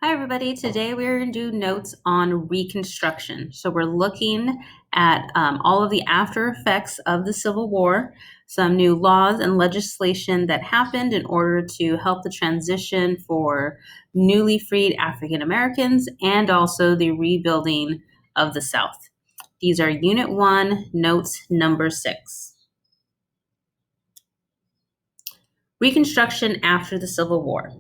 Hi, everybody. Today we're going to do notes on Reconstruction. So we're looking at all of the after effects of the Civil War, some new laws and legislation that happened in order to help the transition for newly freed African Americans and also the rebuilding of the South. These are Unit 1, Notes number 6. Reconstruction after the Civil War.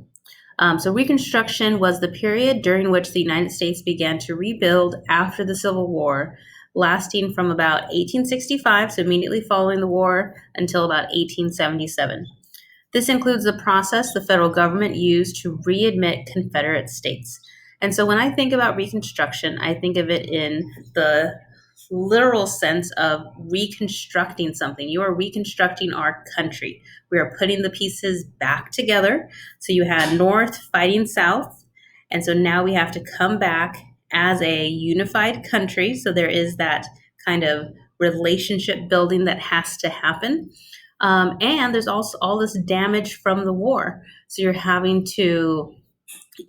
So Reconstruction was the period during which the United States began to rebuild after the Civil War, lasting from about 1865, so immediately following the war, until about 1877. This includes the process the federal government used to readmit Confederate states. And so when I think about Reconstruction, I think of it in the literal sense of reconstructing something. You are reconstructing our country. We are putting the pieces back together. So you had North fighting South. And so now we have to come back as a unified country. So there is that kind of relationship building that has to happen. And there's also all this damage from the war. So you're having to,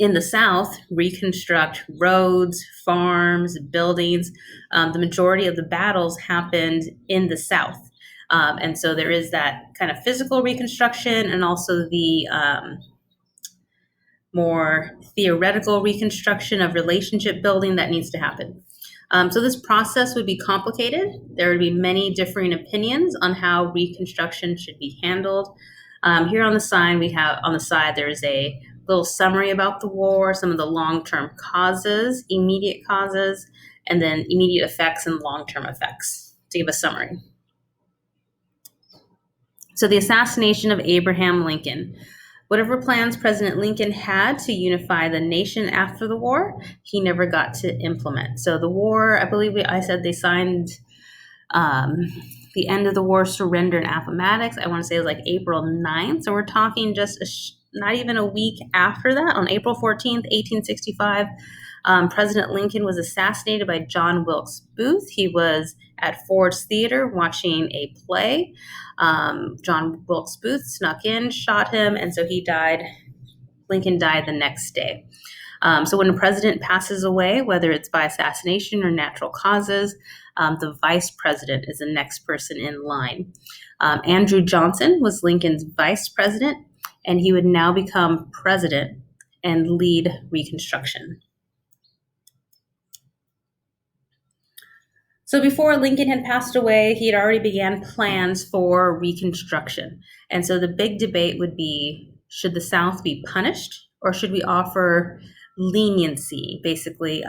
in the South, reconstruct roads, farms, buildings. The majority of the battles happened in the South. And so there is that kind of physical reconstruction and also the more theoretical reconstruction of relationship building that needs to happen. So this process would be complicated. There would be many differing opinions on how reconstruction should be handled. Here on the side, there is a little summary about the war, some of the long-term causes, immediate causes, and then immediate effects and long-term effects to give a summary. So the assassination of Abraham Lincoln. Whatever plans President Lincoln had to unify the nation after the war, he never got to implement. So the war, I believe I said they signed the end of the war surrender in Appomattox. I want to say it was like April 9th. So we're talking just not even a week after that, on April 14th, 1865, President Lincoln was assassinated by John Wilkes Booth. He was at Ford's Theater watching a play. John Wilkes Booth snuck in, shot him, and so he died. Lincoln died the next day. So when a president passes away, whether it's by assassination or natural causes, the vice president is the next person in line. Andrew Johnson was Lincoln's vice president, and he would now become president and lead Reconstruction. So before Lincoln had passed away, he had already began plans for Reconstruction. And so the big debate would be, should the South be punished or should we offer leniency, basically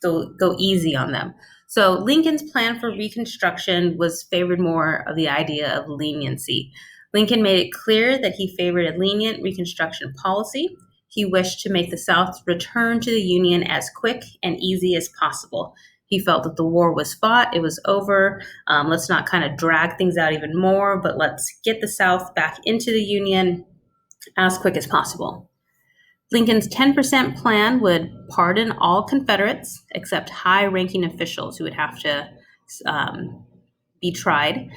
go easy on them? So Lincoln's plan for Reconstruction was favored more of the idea of leniency. Lincoln made it clear that he favored a lenient Reconstruction policy. He wished to make the South return to the Union as quick and easy as possible. He felt that the war was fought, it was over. Let's not kind of drag things out even more, but let's get the South back into the Union as quick as possible. Lincoln's 10% plan would pardon all Confederates except high-ranking officials who would have to be tried.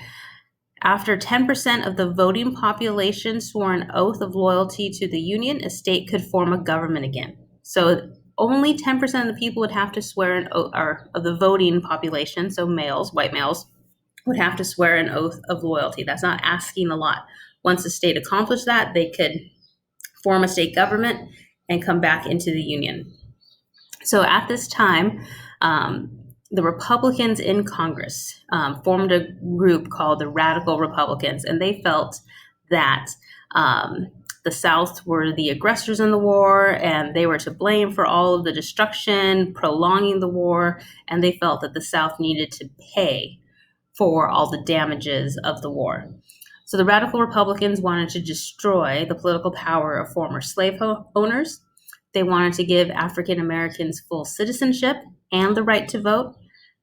After 10% of the voting population swore an oath of loyalty to the Union, a state could form a government again. So only 10% of the people would have to swear an oath, or of the voting population, so males, white males, would have to swear an oath of loyalty. That's not asking a lot. Once the state accomplished that, they could form a state government and come back into the Union. So at this time, the Republicans in Congress formed a group called the Radical Republicans, and they felt that the South were the aggressors in the war, and they were to blame for all of the destruction, prolonging the war, and they felt that the South needed to pay for all the damages of the war. So the Radical Republicans wanted to destroy the political power of former slave owners. They wanted to give African Americans full citizenship and the right to vote.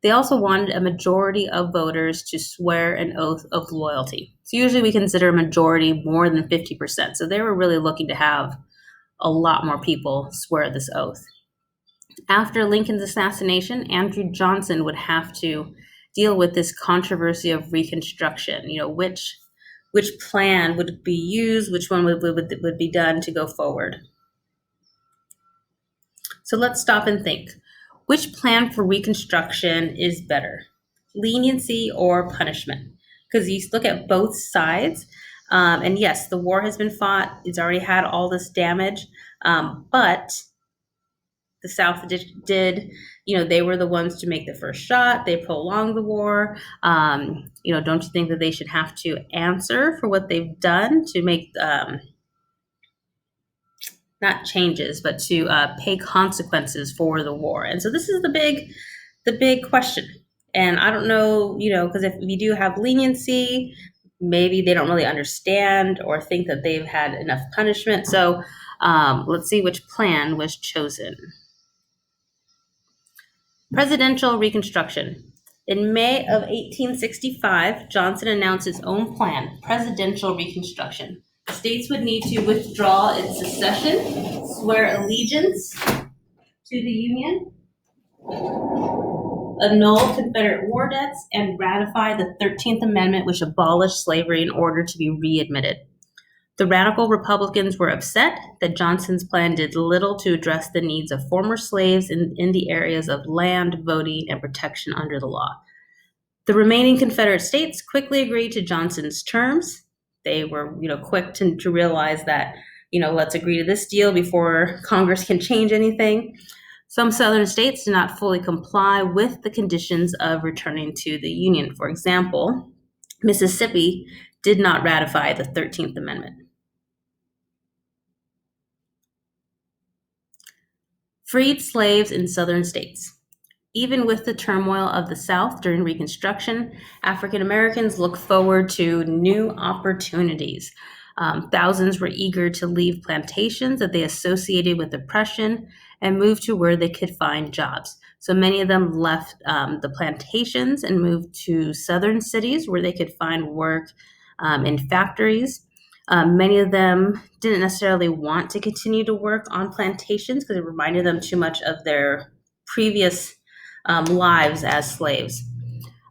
They also wanted a majority of voters to swear an oath of loyalty. So usually we consider a majority more than 50%. So they were really looking to have a lot more people swear this oath. After Lincoln's assassination, Andrew Johnson would have to deal with this controversy of Reconstruction. You know, which plan would be used, which one would be done to go forward. So let's stop and think. Which plan for Reconstruction is better, leniency or punishment? Because you look at both sides, and yes, the war has been fought, it's already had all this damage, but the South did, they were the ones to make the first shot. They prolonged the war. Don't you think that they should have to answer for what they've done to make not changes, but to pay consequences for the war? And so this is the big question. And I don't know, because if we do have leniency, maybe they don't really understand or think that they've had enough punishment. So let's see which plan was chosen. Presidential Reconstruction. In May of 1865, Johnson announced his own plan, Presidential Reconstruction. States would need to withdraw its secession, swear allegiance to the Union, annul Confederate war debts, and ratify the 13th Amendment, which abolished slavery in order to be readmitted. The radical Republicans were upset that Johnson's plan did little to address the needs of former slaves in the areas of land, voting, and protection under the law. The remaining Confederate states quickly agreed to Johnson's terms. They were, quick to realize that, let's agree to this deal before Congress can change anything. Some Southern states did not fully comply with the conditions of returning to the Union. For example, Mississippi did not ratify the 13th Amendment. Freed slaves in Southern states. Even with the turmoil of the South during Reconstruction, African Americans looked forward to new opportunities. Thousands were eager to leave plantations that they associated with oppression and move to where they could find jobs. So many of them left the plantations and moved to southern cities where they could find work in factories. Many of them didn't necessarily want to continue to work on plantations because it reminded them too much of their previous lives as slaves.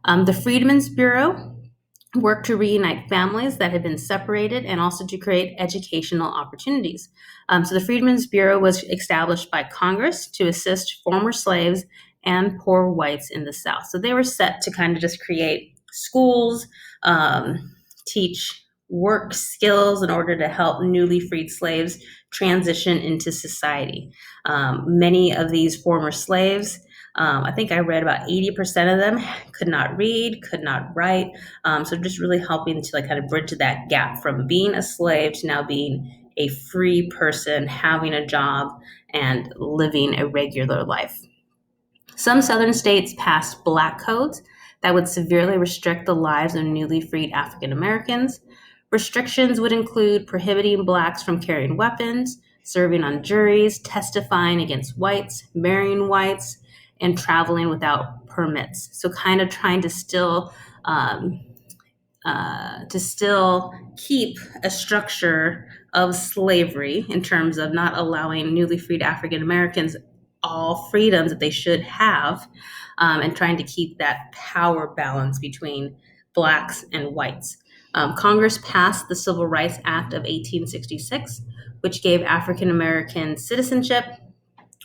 The Freedmen's Bureau worked to reunite families that had been separated and also to create educational opportunities. So the Freedmen's Bureau was established by Congress to assist former slaves and poor whites in the South. So they were set to kind of just create schools, teach work skills in order to help newly freed slaves transition into society. Many of these former slaves, I think I read about 80% of them could not read, could not write. So just really helping to kind of bridge that gap from being a slave to now being a free person, having a job, and living a regular life. Some southern states passed black codes that would severely restrict the lives of newly freed African Americans. Restrictions would include prohibiting blacks from carrying weapons, serving on juries, testifying against whites, marrying whites, and traveling without permits. So kind of trying to still keep a structure of slavery in terms of not allowing newly freed African Americans all freedoms that they should have, and trying to keep that power balance between blacks and whites. Congress passed the Civil Rights Act of 1866, which gave African American citizenship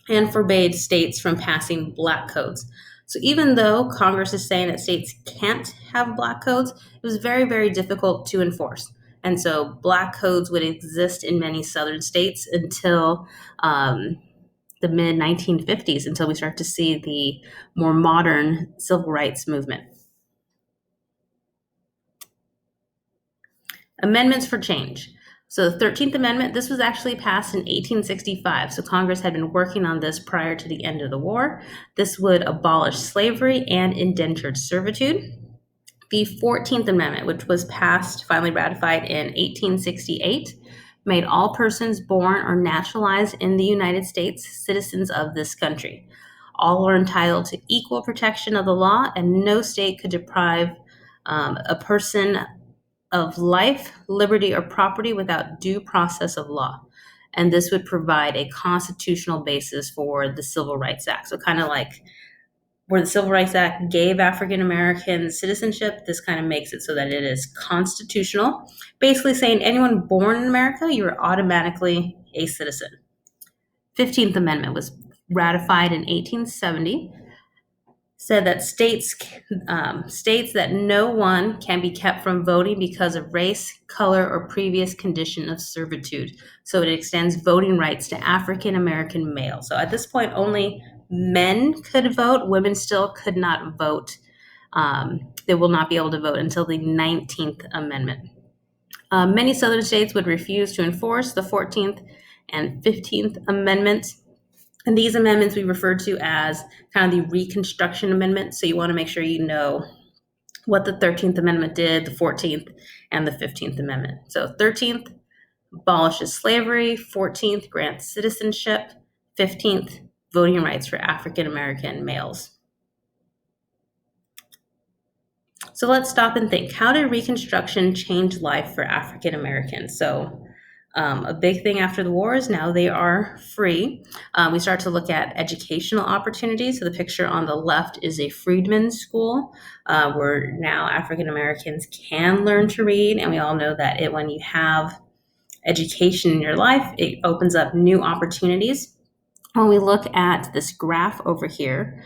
and forbade states from passing black codes. So even though Congress is saying that states can't have black codes, it was very, very difficult to enforce. And so black codes would exist in many southern states until the mid 1950s, until we start to see the more modern civil rights movement. Amendments for change. So the 13th Amendment, this was actually passed in 1865. So Congress had been working on this prior to the end of the war. This would abolish slavery and indentured servitude. The 14th Amendment, which was passed, finally ratified in 1868, made all persons born or naturalized in the United States citizens of this country. All are entitled to equal protection of the law, and no state could deprive a person of life, liberty, or property without due process of law. And this would provide a constitutional basis for the Civil Rights Act. So kind of like where the Civil Rights Act gave African Americans citizenship, this kind of makes it so that it is constitutional, basically saying anyone born in America, you are automatically a citizen. 15th Amendment was ratified in 1870, said that states that no one can be kept from voting because of race, color, or previous condition of servitude. So it extends voting rights to African American males. So at this point, only men could vote. Women still could not vote. They will not be able to vote until the 19th Amendment. Many Southern states would refuse to enforce the 14th and 15th Amendments. And these amendments we refer to as kind of the Reconstruction Amendment. So you want to make sure you know what the 13th Amendment did, the 14th, and the 15th Amendment. So 13th abolishes slavery, 14th grants citizenship, 15th voting rights for African American males. So let's stop and think. How did Reconstruction change life for African Americans? So a big thing after the war is now they are free. We start to look at educational opportunities. So the picture on the left is a freedmen's school where now African Americans can learn to read. And we all know that when you have education in your life, it opens up new opportunities. When we look at this graph over here,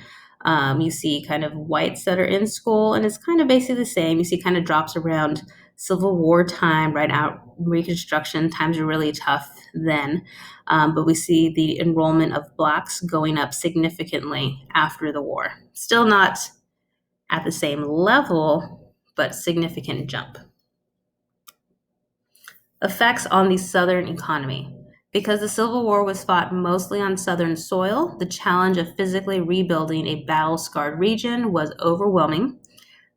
you see kind of whites that are in school, and it's kind of basically the same. You see kind of drops around Civil War time, right out Reconstruction. Times are really tough then. But we see the enrollment of Blacks going up significantly after the war. Still not at the same level, but significant jump. Effects on the Southern economy. Because the Civil War was fought mostly on Southern soil, the challenge of physically rebuilding a battle-scarred region was overwhelming.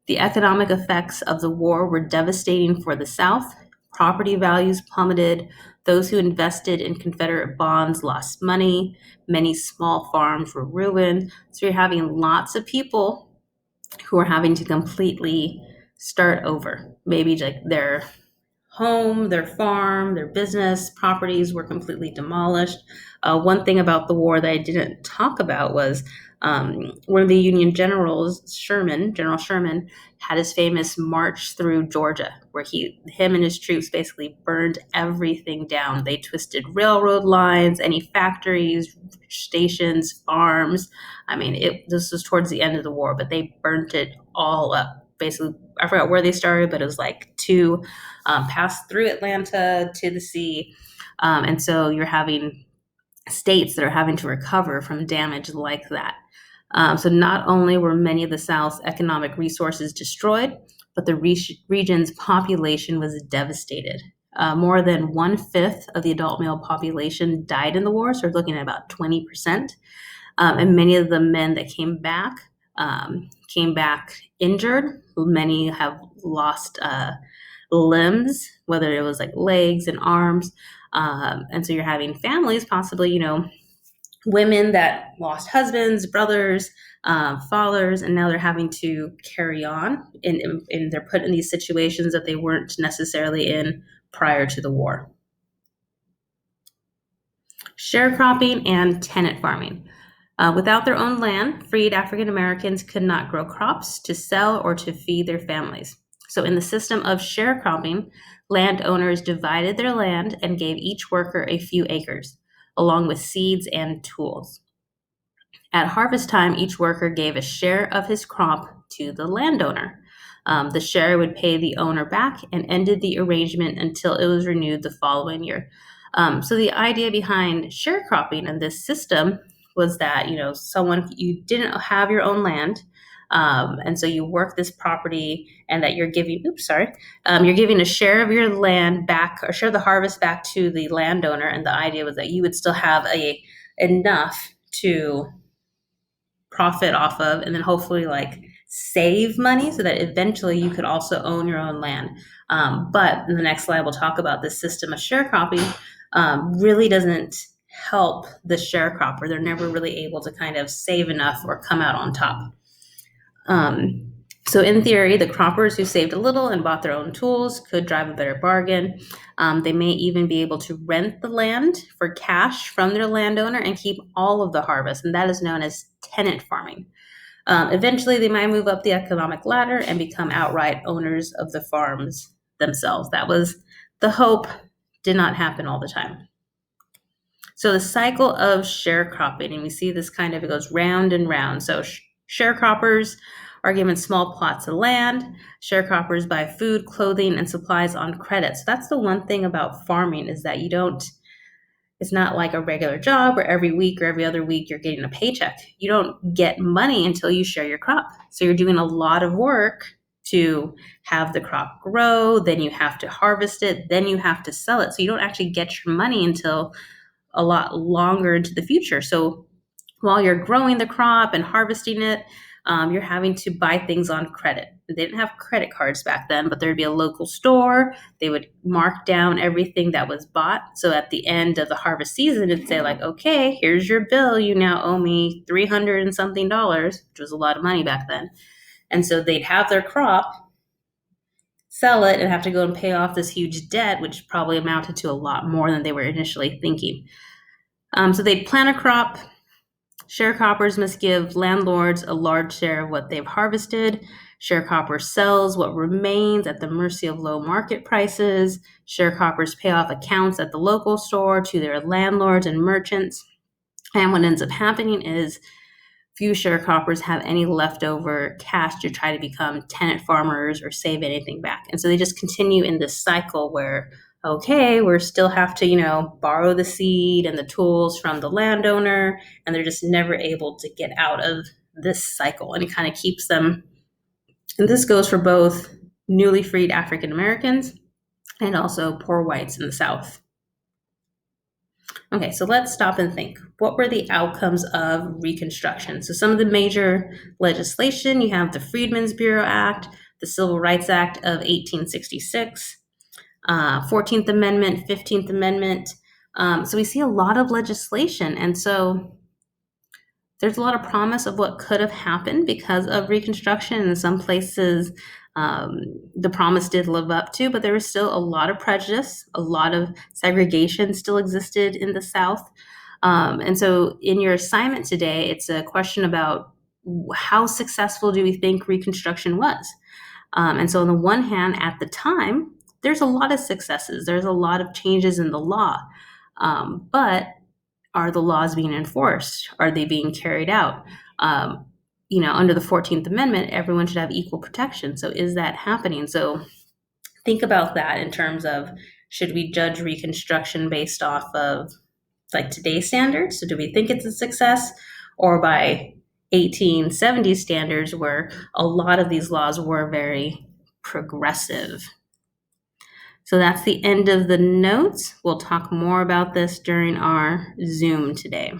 The economic effects of the war were devastating for the South. Property values plummeted. Those who invested in Confederate bonds lost money. Many small farms were ruined. So you're having lots of people who are having to completely start over. Maybe like their home, their farm, their business properties were completely demolished. One thing about the war that I didn't talk about was one of the Union generals, General Sherman, had his famous march through Georgia, where him and his troops basically burned everything down. They twisted railroad lines, any factories, stations, farms. I mean, this was towards the end of the war, but they burnt it all up. Basically, I forgot where they started, but it was like to pass through Atlanta to the sea. And so you're having states that are having to recover from damage like that. So not only were many of the South's economic resources destroyed, but the region's population was devastated. More than 1/5 of the adult male population died in the war, so we're looking at about 20%. And many of the men that came back injured. Many have lost limbs, whether it was like legs and arms. And so you're having families, possibly, women that lost husbands, brothers, fathers, and now they're having to carry on, and they're put in these situations that they weren't necessarily in prior to the war. Sharecropping and tenant farming. Without their own land, freed African Americans could not grow crops to sell or to feed their families. So in the system of sharecropping, landowners divided their land and gave each worker a few acres, along with seeds and tools. At harvest time, each worker gave a share of his crop to the landowner. The share would pay the owner back and ended the arrangement until it was renewed the following year. So the idea behind sharecropping in this system was that you didn't have your own land, and so you work this property, and that you're giving you're giving a share of your land back, or share the harvest back to the landowner. And the idea was that you would still have enough to profit off of, and then hopefully like save money so that eventually you could also own your own land. But in the next slide, we'll talk about this system of sharecropping really doesn't help the sharecropper. They're never really able to kind of save enough or come out on top. So in theory, the croppers who saved a little and bought their own tools could drive a better bargain. They may even be able to rent the land for cash from their landowner and keep all of the harvest, and that is known as tenant farming. Eventually, they might move up the economic ladder and become outright owners of the farms themselves. That was the hope. Did not happen all the time. So the cycle of sharecropping, and we see this kind of, it goes round and round. So sharecroppers are given small plots of land. Sharecroppers buy food, clothing, and supplies on credit. So that's the one thing about farming, is that you don't, it's not like a regular job where every week or every other week you're getting a paycheck. You don't get money until you share your crop. So you're doing a lot of work to have the crop grow, then you have to harvest it, then you have to sell it. So you don't actually get your money until a lot longer into the future. So while you're growing the crop and harvesting it, you're having to buy things on credit. They didn't have credit cards back then, but there'd be a local store. They would mark down everything that was bought. So at the end of the harvest season, it'd say like, okay, here's your bill. You now owe me $300 and something, which was a lot of money back then. And so they'd have their crop, sell it, and have to go and pay off this huge debt, which probably amounted to a lot more than they were initially thinking. So they'd plant a crop. Sharecroppers must give landlords a large share of what they've harvested. Sharecropper sells what remains at the mercy of low market prices. Sharecroppers pay off accounts at the local store to their landlords and merchants. And what ends up happening is few sharecroppers have any leftover cash to try to become tenant farmers or save anything back. And so they just continue in this cycle where, okay, we still have to, borrow the seed and the tools from the landowner, and they're just never able to get out of this cycle. And it kind of keeps them, and this goes for both newly freed African Americans and also poor whites in the South. Okay, so let's stop and think. What were the outcomes of Reconstruction? So some of the major legislation, you have the Freedmen's Bureau Act, the Civil Rights Act of 1866, 14th Amendment, 15th Amendment. So we see a lot of legislation. And so there's a lot of promise of what could have happened because of Reconstruction. In some places, the promise did live up to, but there was still a lot of prejudice, a lot of segregation still existed in the South. And so in your assignment today, it's a question about how successful do we think Reconstruction was? And so on the one hand, at the time, there's a lot of successes. There's a lot of changes in the law. But are the laws being enforced? Are they being carried out? Under the 14th Amendment, everyone should have equal protection. So is that happening? So think about that in terms of, should we judge Reconstruction based off of like today's standards? So do we think it's a success, or by 1870 standards where a lot of these laws were very progressive? So that's the end of the notes. We'll talk more about this during our Zoom today.